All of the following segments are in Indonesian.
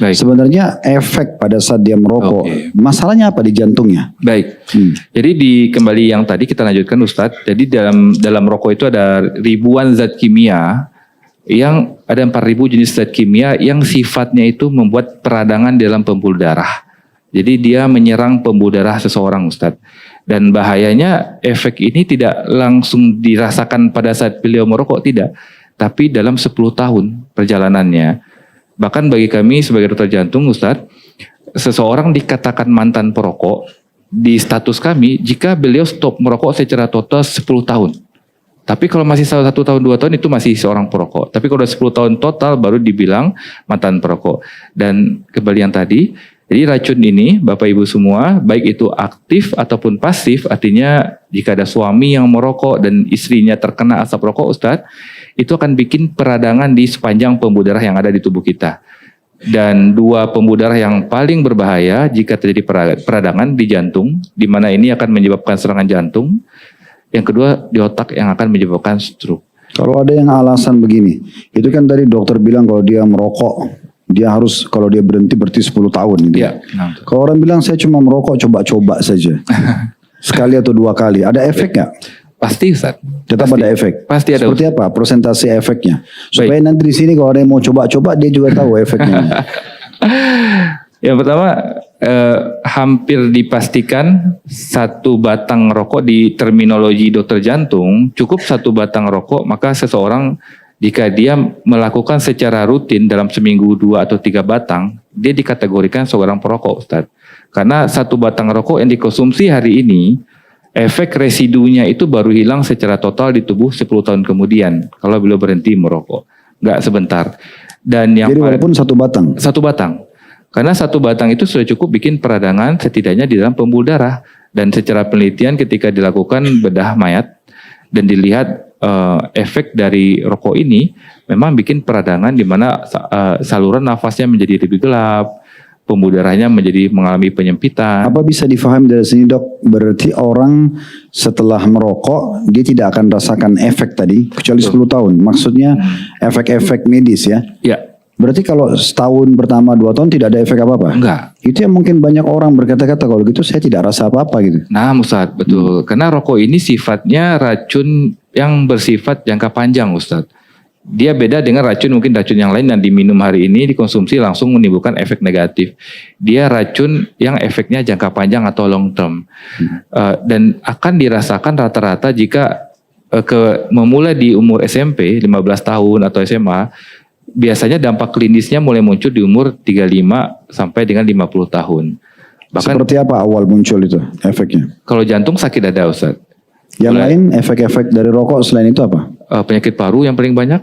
Baik. Sebenarnya efek pada saat dia merokok, masalahnya apa di jantungnya? Baik. Jadi kembali yang tadi kita lanjutkan Ustadz. Jadi dalam rokok itu ada ribuan zat kimia, yang ada 4.000 jenis zat kimia yang sifatnya itu membuat peradangan dalam pembuluh darah. Jadi dia menyerang pembuluh darah seseorang Ustadz. Dan bahayanya efek ini tidak langsung dirasakan pada saat beliau merokok, tidak. Tapi dalam 10 tahun perjalanannya. Bahkan bagi kami sebagai dokter jantung Ustadz, seseorang dikatakan mantan perokok di status kami jika beliau stop merokok secara total 10 tahun. Tapi kalau masih 1 tahun 2 tahun itu masih seorang perokok. Tapi kalau udah 10 tahun total baru dibilang mantan perokok. Dan kembali yang tadi, jadi racun ini Bapak Ibu semua, baik itu aktif ataupun pasif, artinya jika ada suami yang merokok dan istrinya terkena asap rokok Ustadz, itu akan bikin peradangan di sepanjang pembuluh darah yang ada di tubuh kita. Dan 2 pembuluh darah yang paling berbahaya jika terjadi peradangan di jantung, di mana ini akan menyebabkan serangan jantung. Yang kedua di otak yang akan menyebabkan stroke. Kalau ada yang alasan begini, itu kan tadi dokter bilang kalau dia merokok, dia harus kalau dia berhenti 10 tahun. Gitu. Ya, nah. Kalau orang bilang saya cuma merokok coba-coba saja, sekali atau 2 kali, ada efek nggak? Pasti Ustaz. Tetap pasti, ada efek. Pasti ada. Seperti apa persentase efeknya? Supaya nanti di sini kalau ada yang mau coba-coba dia juga tahu efeknya. Yang pertama hampir dipastikan 1 batang rokok di terminologi dokter jantung cukup 1 batang rokok, maka seseorang jika dia melakukan secara rutin dalam seminggu 2 atau 3 batang, dia dikategorikan seorang perokok Ustaz. Karena 1 batang rokok yang dikonsumsi hari ini, efek residunya itu baru hilang secara total di tubuh 10 tahun kemudian kalau beliau berhenti merokok, nggak sebentar. Dan yang jadi walaupun 1 batang? 1 batang. Karena 1 batang itu sudah cukup bikin peradangan setidaknya di dalam pembuluh darah. Dan secara penelitian ketika dilakukan bedah mayat dan dilihat efek dari rokok ini memang bikin peradangan di mana saluran nafasnya menjadi lebih gelap, pembuluh darahnya mengalami penyempitan. Apa bisa difahami dari sini dok? Berarti orang setelah merokok dia tidak akan rasakan efek tadi kecuali 10 tahun. Maksudnya efek-efek medis ya? Ya. Berarti kalau setahun pertama 2 tahun tidak ada efek apa-apa? Enggak. Itu yang mungkin banyak orang berkata-kata kalau gitu saya tidak rasa apa-apa gitu. Nah Ustadz, betul. Karena rokok ini sifatnya racun yang bersifat jangka panjang Ustadz. Dia beda dengan mungkin racun yang lain yang diminum hari ini dikonsumsi langsung menimbulkan efek negatif. Dia racun yang efeknya jangka panjang atau long term. Dan akan dirasakan rata-rata jika memulai di umur SMP 15 tahun atau SMA. Biasanya dampak klinisnya mulai muncul di umur 35 sampai dengan 50 tahun. Bahkan seperti apa awal muncul itu efeknya? Kalau jantung sakit dada Ustaz. Yang lain efek-efek dari rokok selain itu apa? Penyakit paru yang paling banyak.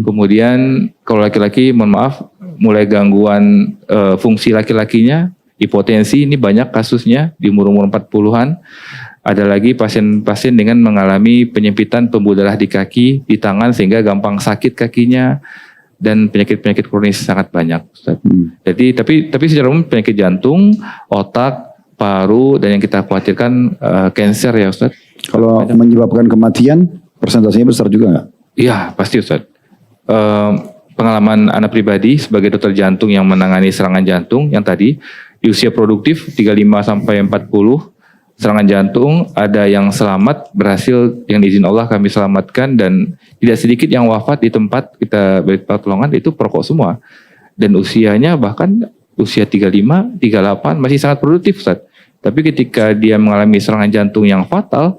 Kemudian kalau laki-laki mohon maaf mulai gangguan fungsi laki-lakinya, hipotensi ini banyak kasusnya di umur-umur 40-an. Ada lagi pasien-pasien dengan mengalami penyempitan pembuluh darah di kaki, di tangan sehingga gampang sakit kakinya. Dan penyakit-penyakit kronis sangat banyak Ustaz. Jadi tapi secara umum penyakit jantung, otak, paru dan yang kita khawatirkan kanker ya Ustaz. Kalau menyebabkan kematian persentasenya besar juga nggak? Iya pasti Ustaz. Pengalaman anak pribadi sebagai dokter jantung yang menangani serangan jantung yang tadi di usia produktif 35 sampai 40 serangan jantung, ada yang selamat berhasil yang diizin Allah kami selamatkan dan tidak sedikit yang wafat di tempat kita beri pertolongan itu perokok semua. Dan usianya bahkan usia 35, 38 masih sangat produktif Ustaz. Tapi ketika dia mengalami serangan jantung yang fatal,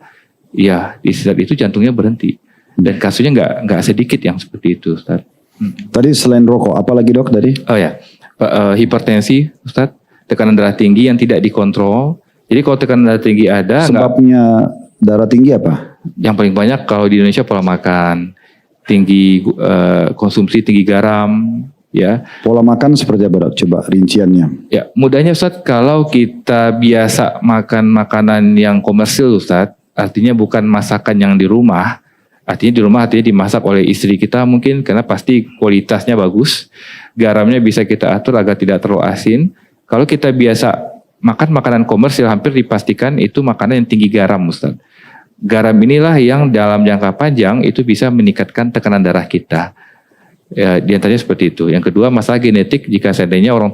ya di saat itu jantungnya berhenti. Dan kasusnya nggak sedikit yang seperti itu Ustaz. Tadi selain rokok, apa lagi dok tadi? Oh ya, hipertensi Ustaz, tekanan darah tinggi yang tidak dikontrol. Jadi kalau tekanan darah tinggi ada, sebabnya darah tinggi apa? Yang paling banyak kalau di Indonesia pola makan, tinggi konsumsi tinggi garam, ya. Pola makan seperti apa dok? Coba rinciannya. Ya, mudahnya Ustaz, kalau kita biasa makan makanan yang komersil Ustaz, artinya bukan masakan yang di rumah. Artinya dimasak oleh istri kita mungkin karena pasti kualitasnya bagus. Garamnya bisa kita atur agar tidak terlalu asin. Kalau kita biasa makan makanan komersil hampir dipastikan itu makanan yang tinggi garam Ustaz. Garam inilah yang dalam jangka panjang itu bisa meningkatkan tekanan darah kita. Ya, di antaranya seperti itu. Yang kedua, masalah genetik jika seandainya orang